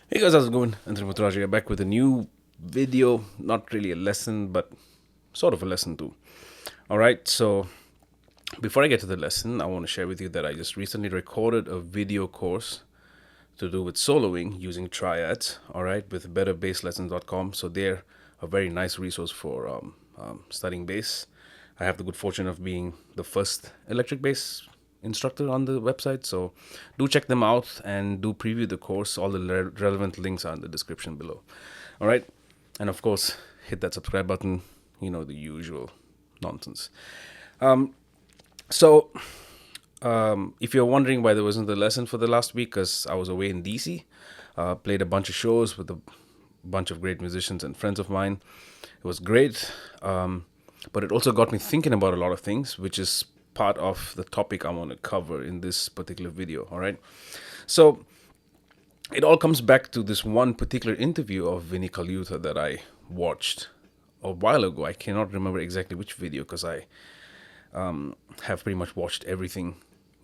Hey guys, how's it going? Anthony Muthurajah back with a new video. Not really a lesson, but sort of a lesson too. Alright, so before I get to the lesson, I want to share with you that I just recently recorded a video course to do with soloing using triads, alright, with betterbaselessons.com. So they're a very nice resource for studying bass. I have the good fortune of being the first electric bass instructor on the website, so do check them out and do preview the course. All the relevant links are in the description below. All right, and of course hit that subscribe button, you know, the usual nonsense. So if you're wondering why there wasn't a lesson for the last week, because I was away in DC, played a bunch of shows with a bunch of great musicians and friends of mine. It was great, but it also got me thinking about a lot of things, which is part of the topic I want to cover in this particular video. All right, so it all comes back to this one particular interview of Vinnie Colaiuta that I watched a while ago. I cannot remember exactly which video because I have pretty much watched everything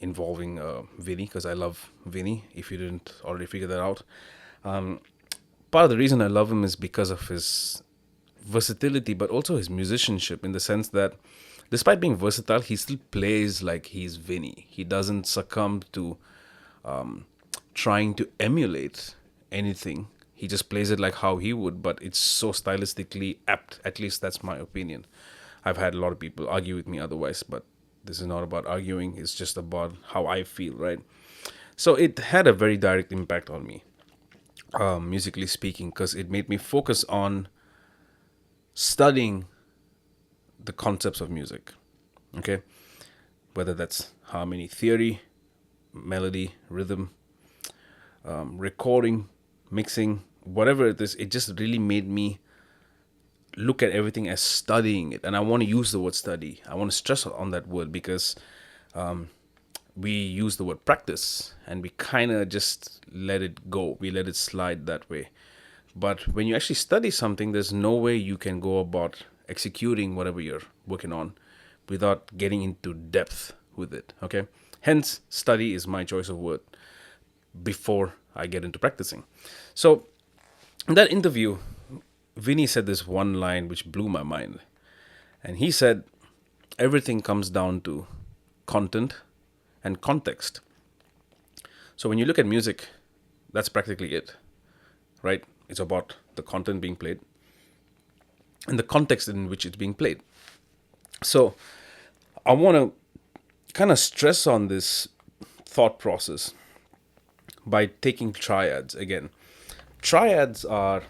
involving Vinnie, because I love Vinnie, if you didn't already figure that out. Part of the reason I love him is because of his versatility, but also his musicianship, in the sense that despite being versatile, he still plays like he's Vinnie. He doesn't succumb to trying to emulate anything. He just plays it like how he would, but it's so stylistically apt. At least that's my opinion. I've had a lot of people argue with me otherwise, but this is not about arguing. It's just about how I feel, right? So it had a very direct impact on me, musically speaking, because it made me focus on studying the concepts of music, okay? Whether that's harmony theory, melody, rhythm, recording, mixing, whatever it is, it just really made me look at everything as studying it. And I want to use the word study. I want to stress on that word because we use the word practice and we kind of just let it go. We let it slide that way. But when you actually study something, there's no way you can go about executing whatever you're working on without getting into depth with it, okay? Hence, study is my choice of word before I get into practicing. So, in that interview, Vinnie said this one line which blew my mind. And he said, everything comes down to content and context. So when you look at music, that's practically it, right? It's about the content being played and the context in which it's being played. So I want to kind of stress on this thought process by taking triads again. Triads are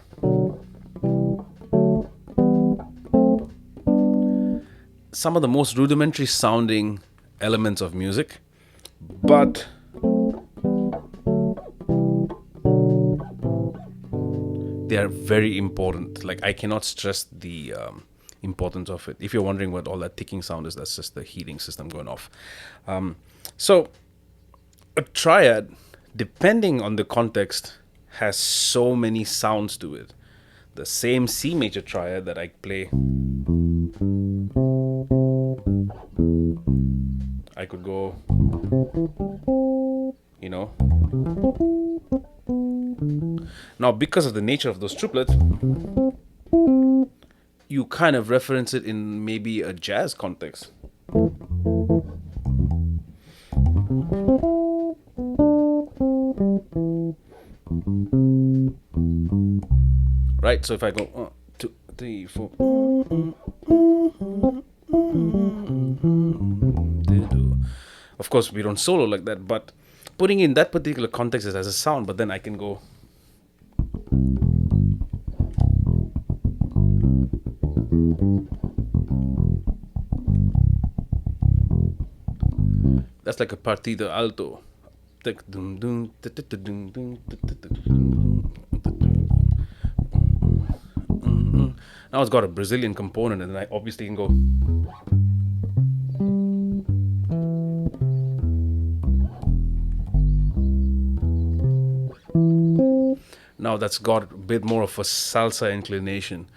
some of the most rudimentary sounding elements of music, but they are very important. Like, I cannot stress the importance of it. If you're wondering what all that ticking sound is, that's just the heating system going off. So a triad, depending on the context, has so many sounds to it the same C major triad that I play, I could go, you know. Now, because of the nature of those triplets, you kind of reference it in maybe a jazz context. Right, so if I go 1, 2, 3, 4, of course we don't solo like that, but putting in that particular context as a sound, but then I can go. That's like a partita alto. Now it's got a Brazilian component, and I obviously can go. Now that's got a bit more of a salsa inclination.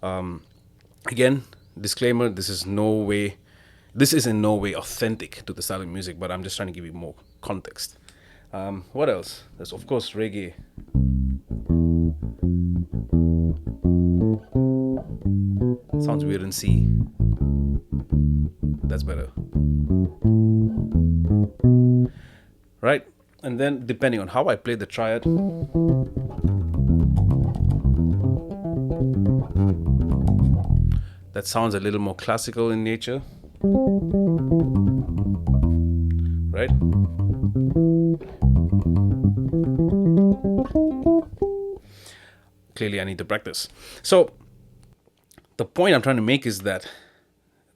Again, disclaimer: this is in no way authentic to the style of music, but I'm just trying to give you more context. What else? There's of course reggae. Sounds weird in C. That's better. Right? And then depending on how I play the triad, that sounds a little more classical in nature. Right? Clearly I need to practice. So the point I'm trying to make is that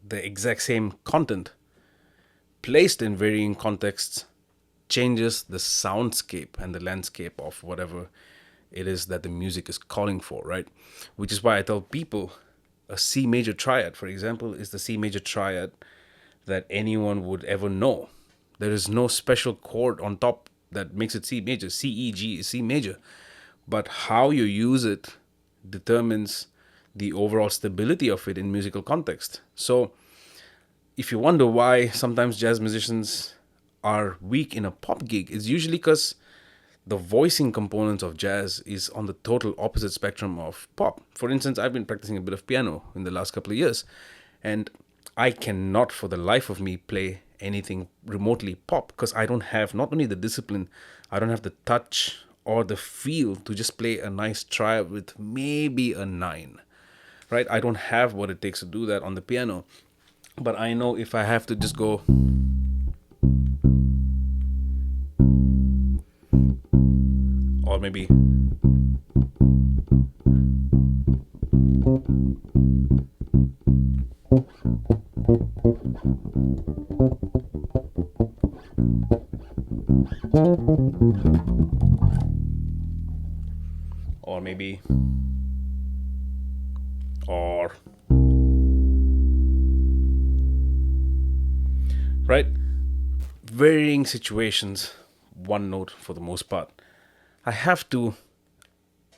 the exact same content placed in varying contexts changes the soundscape and the landscape of whatever it is that the music is calling for, right? Which is why I tell people a C major triad, for example, is the C major triad that anyone would ever know. There is no special chord on top that makes it C major. C, E, G is C major. But how you use it determines the overall stability of it in musical context. So if you wonder why sometimes jazz musicians are weak in a pop gig, it's usually because the voicing components of jazz is on the total opposite spectrum of pop. For instance, I've been practicing a bit of piano in the last couple of years, and I cannot for the life of me play anything remotely pop because I don't have not only the discipline, I don't have the touch or the feel to just play a nice triad with maybe a 9. Right? I don't have what it takes to do that on the piano. But I know if I have to just go or maybe or right? Varying situations, one note for the most part. I have to,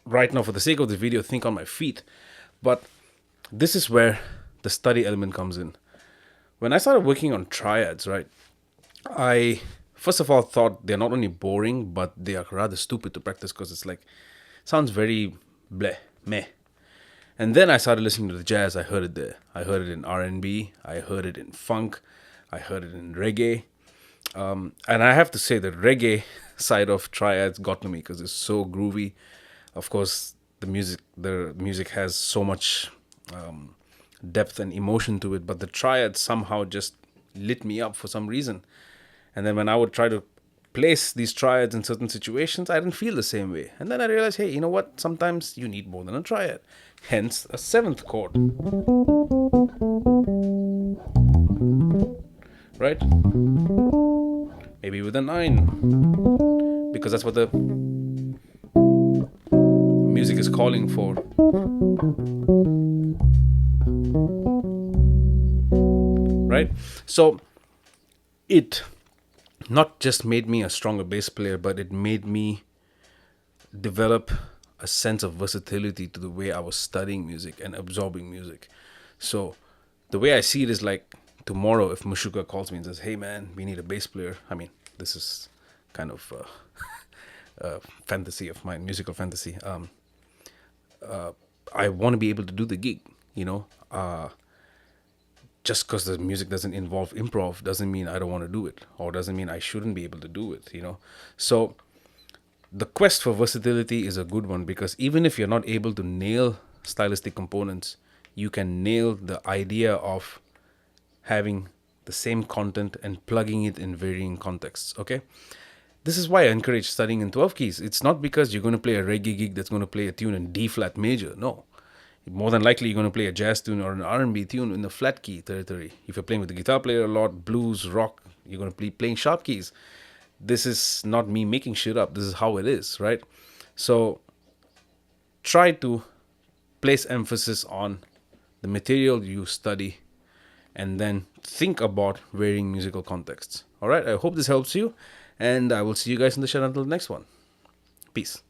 right now, for the sake of the video, think on my feet. But this is where the study element comes in. When I started working on triads, right, I first of all thought they're not only boring, but they are rather stupid to practice because it's like, sounds very bleh, meh. And then I started listening to the jazz. I heard it there. I heard it in R&B. I heard it in funk. I heard it in reggae. And I have to say the reggae side of triads got to me because it's so groovy. Of course, the music has so much depth and emotion to it, but the triads somehow just lit me up for some reason. And then when I would try to place these triads in certain situations, I didn't feel the same way. And then I realized, hey, you know what? Sometimes you need more than a triad. Hence, a 7th chord. Right? Maybe with a 9. Because that's what the music is calling for. Right? So, it not just made me a stronger bass player, but it made me develop a sense of versatility to the way I was studying music and absorbing music. So the way I see it is like tomorrow if Mushuka calls me and says, "Hey man, we need a bass player." I mean, this is kind of fantasy of mine, musical fantasy. I want to be able to do the gig, you know. Just because the music doesn't involve improv doesn't mean I don't want to do it, or doesn't mean I shouldn't be able to do it, you know. So the quest for versatility is a good one, because even if you're not able to nail stylistic components, you can nail the idea of having the same content and plugging it in varying contexts. Okay, this is why I encourage studying in 12 keys. It's not because you're going to play a reggae gig that's going to play a tune in D flat major. No, more than likely you're going to play a jazz tune or an R&B tune in the flat key territory. If you're playing with the guitar player a lot, blues, rock, you're going to be playing sharp keys. This is not me making shit up. This is how it is, right? So try to place emphasis on the material you study, and then think about varying musical contexts. All right, I hope this helps you, and I will see you guys in the show until the next one. Peace.